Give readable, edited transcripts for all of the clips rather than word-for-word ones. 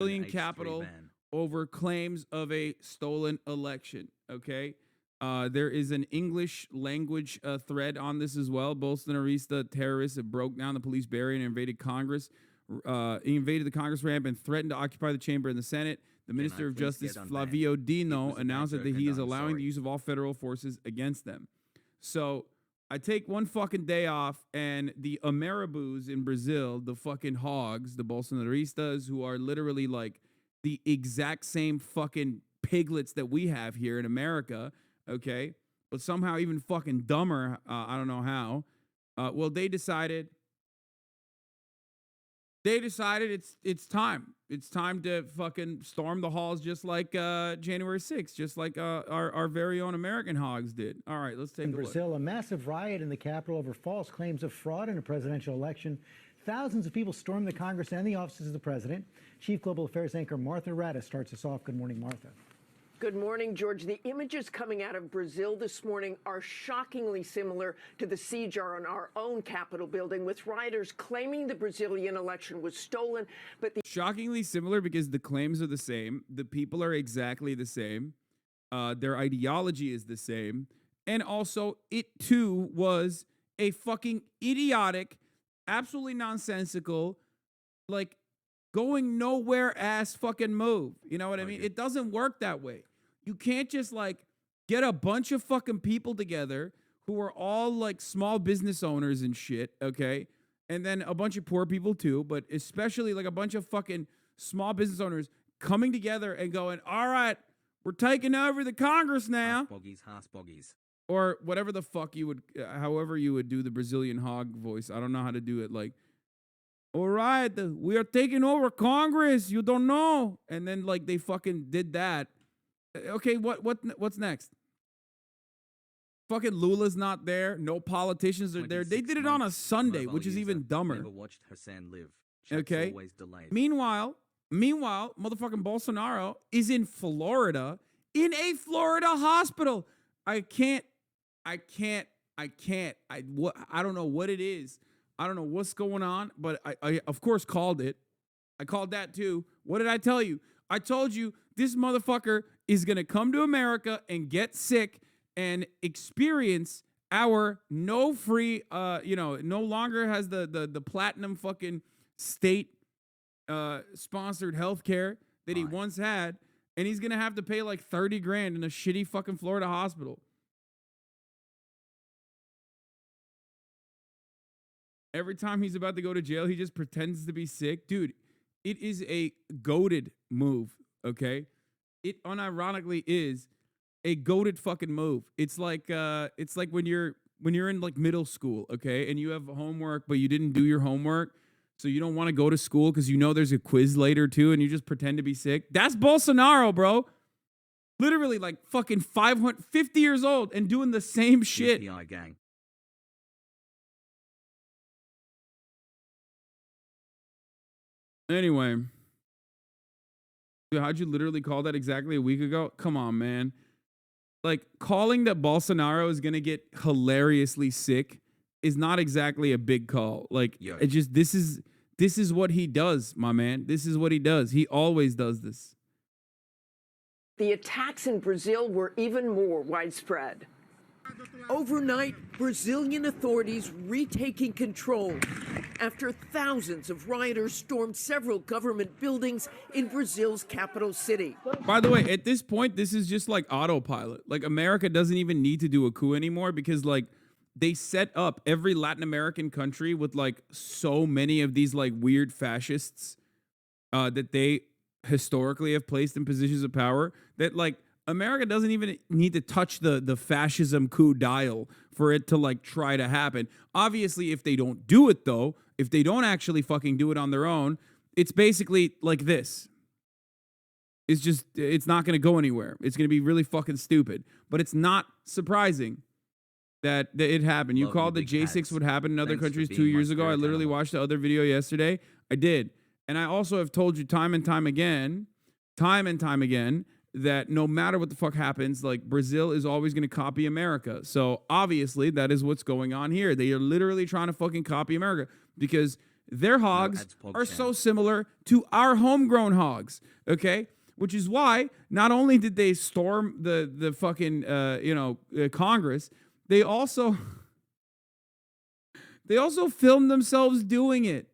Brazilian capital over claims of a stolen election. Okay. There is an English language thread on this as well. Bolsonarista terrorists have broke down the police barrier and invaded Congress. Invaded the Congress ramp and threatened to occupy the chamber in the Senate. The Minister of Justice, Flavio Dino, announced that he is allowing the use of all federal forces against them. So I take one fucking day off, and the Ameribus in Brazil, the fucking hogs, the Bolsonaristas, who are literally like the exact same fucking piglets that we have here in America, okay, but somehow even fucking dumber. I don't know how. Well, they decided it's time. It's time to fucking storm the halls, just like January 6th, just like our very own American hogs did. All right, let's take a look. In Brazil, a massive riot in the capital over false claims of fraud in a presidential election. Thousands of people stormed the Congress and the offices of the president. Chief Global Affairs anchor Martha Radis starts us off. Good morning, Martha. Good morning, George. The images coming out of Brazil this morning are shockingly similar to the siege on our own Capitol building, with rioters claiming the Brazilian election was stolen. But shockingly similar because the claims are the same. The people are exactly the same. Their ideology is the same. And also, it too was a fucking idiotic, absolutely nonsensical, like going nowhere ass fucking move. You know what I mean? It doesn't work that way. You can't just like get a bunch of fucking people together who are all like small business owners and shit, okay? And then a bunch of poor people too, but especially like a bunch of fucking small business owners coming together and going, all right, we're taking over the Congress now. Hoss-boggies. Or whatever the fuck you would, however you would do the Brazilian hog voice. I don't know how to do it. Like, all right, we are taking over Congress. You don't know. And then like they fucking did that. Okay, what's next? Fucking Lula's not there. No politicians are there. They did it on a Sunday, which is even dumber. Never watched Hassan live. Okay. Always delayed. Meanwhile, motherfucking Bolsonaro is in Florida, in a Florida hospital. I don't know what it is. I don't know what's going on, but I of course called it. I called that too. What did I tell you? I told you this motherfucker is going to come to America and get sick and experience our no free, no longer has the platinum fucking state sponsored healthcare that he once had. And he's going to have to pay like 30 grand in a shitty fucking Florida hospital. Every time he's about to go to jail, he just pretends to be sick. Dude, it is a goated move, okay? It unironically is a goated fucking move. It's like when you're in like middle school, okay? And you have homework, but you didn't do your homework. So you don't want to go to school because you know there's a quiz later too, and you just pretend to be sick. That's Bolsonaro, bro. Literally like fucking 550 years old and doing the same shit. UPI gang. Anyway, dude, how'd you literally call that exactly a week ago? Come on, man. Like, calling that Bolsonaro is going to get hilariously sick is not exactly a big call. Like, it just, this is what he does, my man. This is what he does. He always does this. the attacks in Brazil were even more widespread. Overnight, Brazilian authorities retaking control after thousands of rioters stormed several government buildings in Brazil's capital city. By the way, at this point, this is just like autopilot. Like, America doesn't even need to do a coup anymore because, like, they set up every Latin American country with, like, so many of these, like, weird fascists that they historically have placed in positions of power that, like, America doesn't even need to touch the fascism coup dial for it to, like, try to happen. Obviously, if they don't do it, though, if they don't actually fucking do it on their own, it's basically like this. It's just, it's not going to go anywhere. It's going to be really fucking stupid. But it's not surprising that it happened. You called the J6 would happen in other countries 2 years ago. I literally watched the other video yesterday. I did. And I also have told you time and time again, that no matter what the fuck happens, like, Brazil is always going to copy America. So obviously that is what's going on here. They are literally trying to fucking copy America because Their hogs ads, PogChamp. are so similar to our homegrown hogs, okay? Which is why not only did they storm the fucking Congress, they also filmed themselves doing it.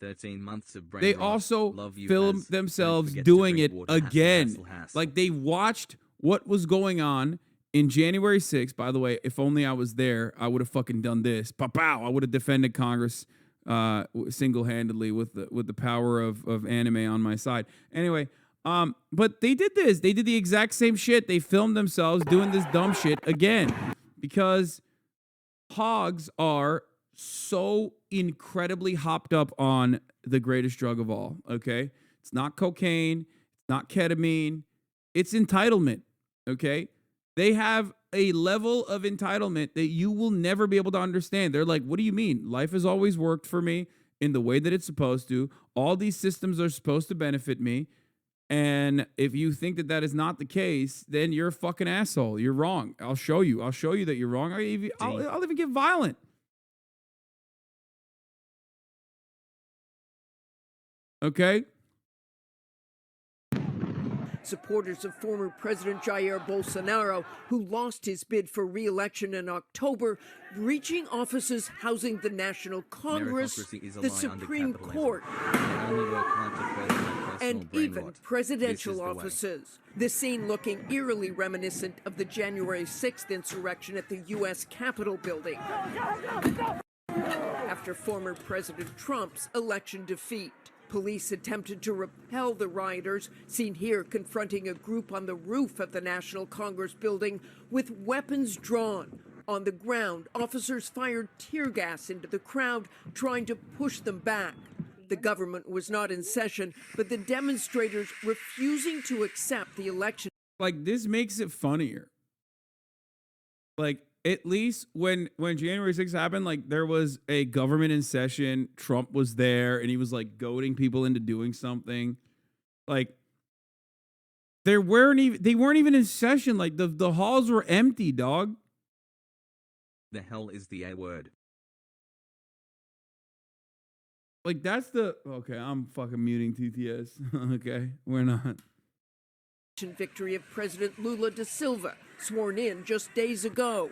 13 months of brain They rot. also Love you, filmed Has. Don't themselves forget to doing drink it water. Hassle, again. hassle, hassle. Like they watched what was going on in January 6th. By the way, if only I was there, I would have fucking done this. Pow! I would have defended Congress single-handedly with the power of anime on my side. Anyway, but they did this. They did the exact same shit. They filmed themselves doing this dumb shit again because hogs are so incredibly hopped up on the greatest drug of all, okay? It's not cocaine, it's not ketamine, it's entitlement, okay? They have a level of entitlement that you will never be able to understand. They're like, what do you mean? Life has always worked for me in the way that it's supposed to. All these systems are supposed to benefit me. And if you think that that is not the case, then you're a fucking asshole. You're wrong. I'll show you. I'll show you that you're wrong. I'll even get violent. Okay? Supporters of former President Jair Bolsonaro, who lost his bid for re-election in October, breaching offices housing the National Congress, Meritocracy is a the lie under Supreme capitalism. Court, I only work hard to further my personal and brain even rot. presidential This is the way. offices. The scene looking eerily reminiscent of the January 6th insurrection at the U.S. Capitol building after former President Trump's election defeat. Police attempted to repel the rioters, seen here confronting a group on the roof of the National Congress building with weapons drawn. On the ground, officers fired tear gas into the crowd, trying to push them back. The government was not in session, but the demonstrators refusing to accept the election. Like, this makes it funnier. Like, at least when January 6th happened, like, there was a government in session. Trump was there, and he was, like, goading people into doing something. Like, they weren't even in session. Like, the halls were empty, dog. The hell is the A word? Like, that's the... Okay, I'm fucking muting TTS. Okay, we're not. Victory of President Lula da Silva, sworn in just days ago.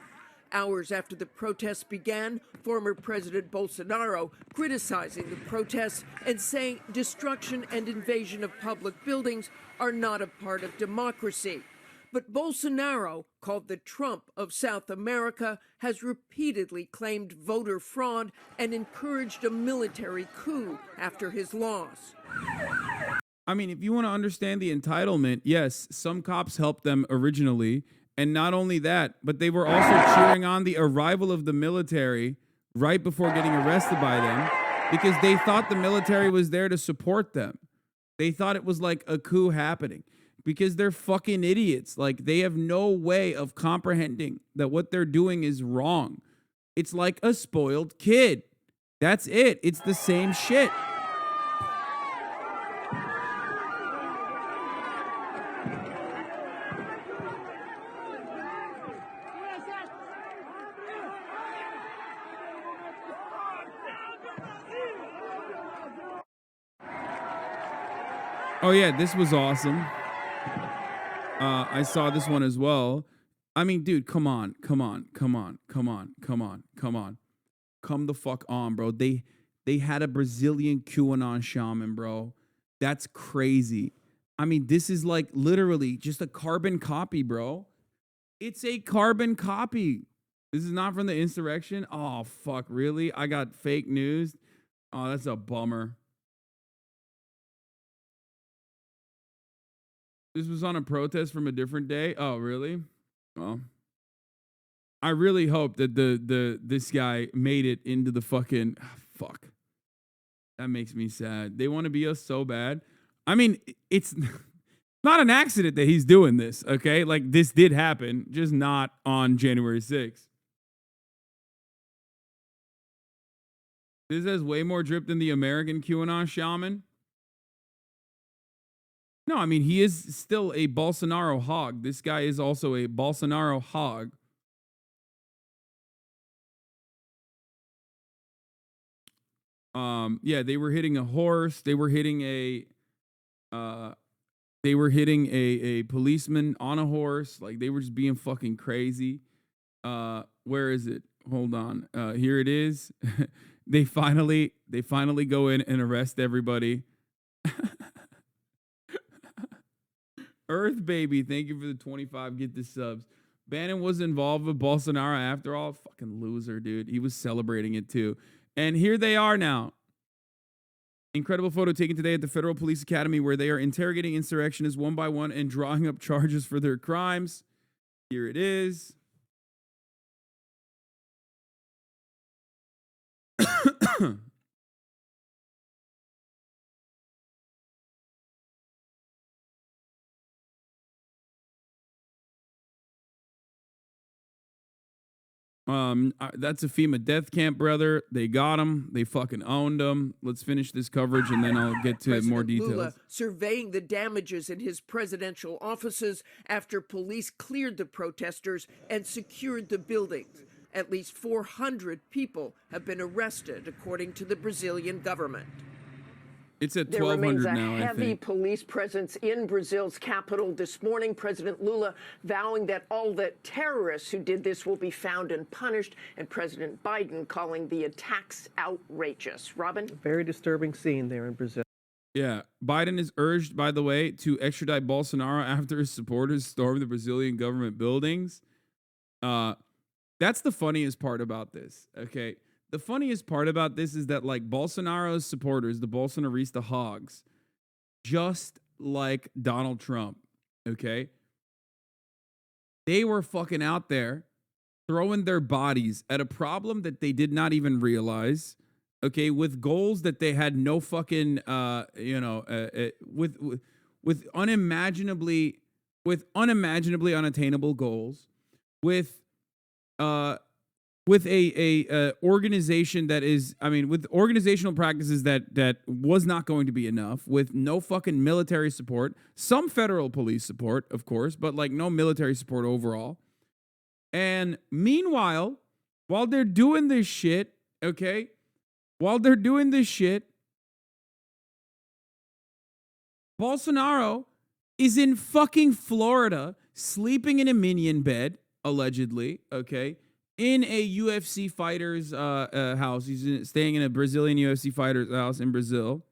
Hours after the protests began, former President Bolsonaro criticizing the protests and saying destruction and invasion of public buildings are not a part of democracy. But Bolsonaro, called the Trump of South America, has repeatedly claimed voter fraud and encouraged a military coup after his loss. I mean, if you want to understand the entitlement, yes, some cops helped them originally. And not only that, but they were also cheering on the arrival of the military right before getting arrested by them because they thought the military was there to support them. They thought it was like a coup happening because they're fucking idiots. Like, they have no way of comprehending that what they're doing is wrong. It's like a spoiled kid. That's it. It's the same shit. Oh yeah, this was awesome. I saw this one as well. I mean, dude, come on. Come the fuck on, bro. They had a Brazilian QAnon shaman, bro. That's crazy. I mean, this is like literally just a carbon copy, bro. It's a carbon copy. This is not from the insurrection. Oh, fuck, really? I got fake news. Oh, that's a bummer. This was on a protest from a different day. Oh, really? Well, I really hope that this guy made it into the fucking fuck. That makes me sad. They want to be us so bad. I mean, it's not an accident that he's doing this, okay? Like, this did happen, just not on January 6th. This has way more drip than the American QAnon shaman. No, I mean, he is still a Bolsonaro hog. This guy is also a Bolsonaro hog. Yeah, they were hitting a horse. They were hitting a policeman on a horse. Like they were just being fucking crazy. Where is it? Hold on. Here it is. they finally go in and arrest everybody. Earth Baby, thank you for the 25. Get the subs. Bannon was involved with Bolsonaro after all. Fucking loser, dude. He was celebrating it too. And here they are now. Incredible photo taken today at the Federal Police Academy where they are interrogating insurrectionists one by one and drawing up charges for their crimes. Here it is. That's a FEMA death camp, brother. They got him. They fucking owned him. Let's finish this coverage and then I'll get to more President details. Lula surveying the damages in his presidential offices after police cleared the protesters and secured the buildings. At least 400 people have been arrested, according to the Brazilian government. It's at There remains 1,200 a now, I heavy think. police presence in Brazil's capital this morning. President Lula vowing that all the terrorists who did this will be found and punished, and President Biden calling the attacks outrageous. Robin? Very disturbing scene there in Brazil. Yeah. Biden is urged, by the way, to extradite Bolsonaro after his supporters stormed the Brazilian government buildings. That's the funniest part about this, okay? The funniest part about this is that, like, Bolsonaro's supporters, the Bolsonarista hogs, just like Donald Trump, okay? They were fucking out there throwing their bodies at a problem that they did not even realize, okay, with goals that they had no fucking, with unimaginably unattainable goals, with a organization that is, with organizational practices that was not going to be enough, with no fucking military support, some federal police support, of course, but like no military support overall. And meanwhile, while they're doing this shit, okay, Bolsonaro is in fucking Florida, sleeping in a minion bed, allegedly, okay, in a UFC fighter's house. He's staying in a Brazilian UFC fighter's house in Brazil.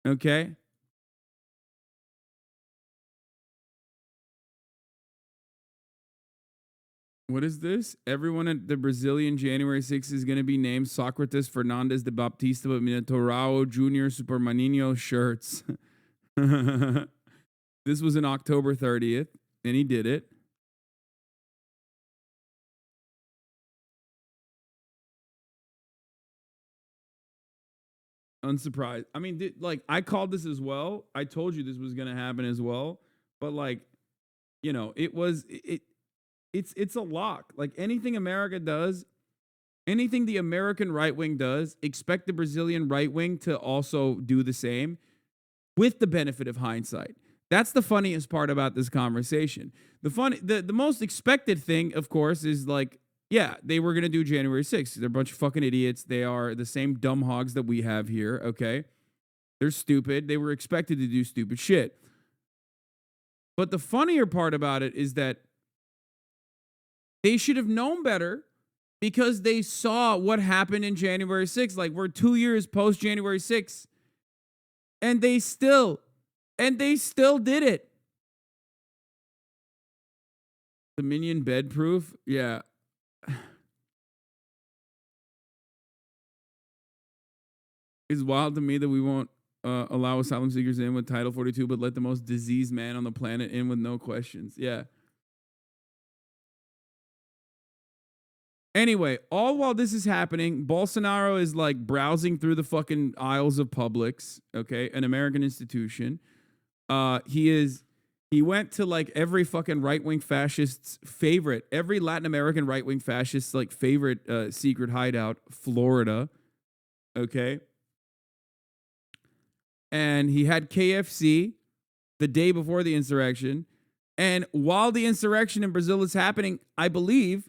Okay. What is this? Everyone at the Brazilian January 6th is going to be named Socrates Fernandes de Baptista Minotauro Jr. Supermaninho shirts. This was in October 30th, and he did it. Unsurprised. I mean, I called this as well. I told you this was going to happen as well. But like, it's a lock. Like anything America does, anything the American right wing does, expect the Brazilian right wing to also do the same with the benefit of hindsight. That's the funniest part about this conversation. The most expected thing, of course, is like, yeah, they were going to do January 6th. They're a bunch of fucking idiots. They are the same dumb hogs that we have here, okay? They're stupid. They were expected to do stupid shit. But the funnier part about it is that they should have known better because they saw what happened in January 6th. Like, we're 2 years post January 6th. And they still did it. The minion bed proof? Yeah. It's wild to me that we won't allow asylum seekers in with Title 42, but let the most diseased man on the planet in with no questions. Yeah. Anyway, all while this is happening, Bolsonaro is like browsing through the fucking aisles of Publix, okay, an American institution. He went to like every fucking right-wing fascist's favorite, every Latin American right-wing fascist's like favorite secret hideout, Florida, okay? And he had KFC the day before the insurrection. And while the insurrection in Brazil is happening, I believe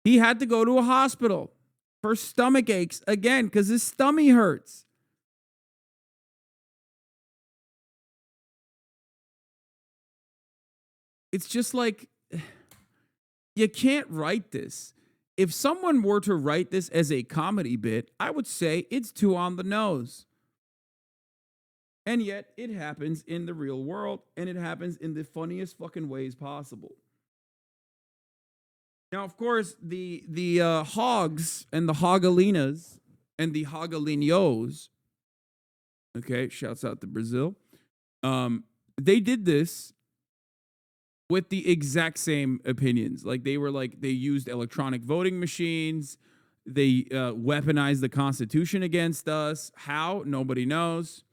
he had to go to a hospital. for stomach aches again because his stomach hurts. It's just like, you can't write this. If someone were to write this as a comedy bit, I would say it's too on the nose. And yet it happens in the real world, and it happens in the funniest fucking ways possible. Now, of course, the hogs and the hogalinas and the hogalinos, okay, shouts out to Brazil, they did this with the exact same opinions. Like they used electronic voting machines. They weaponized the Constitution against us. How? Nobody knows.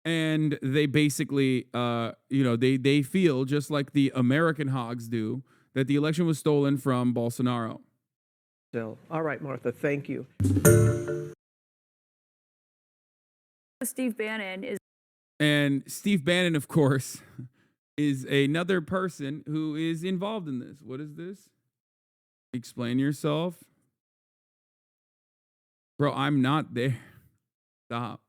And they basically, they feel just like the American hogs do that the election was stolen from Bolsonaro. All right, Martha, thank you. Steve Bannon is. And Steve Bannon, of course, is another person who is involved in this. What is this? Explain yourself. Bro, I'm not there. Stop.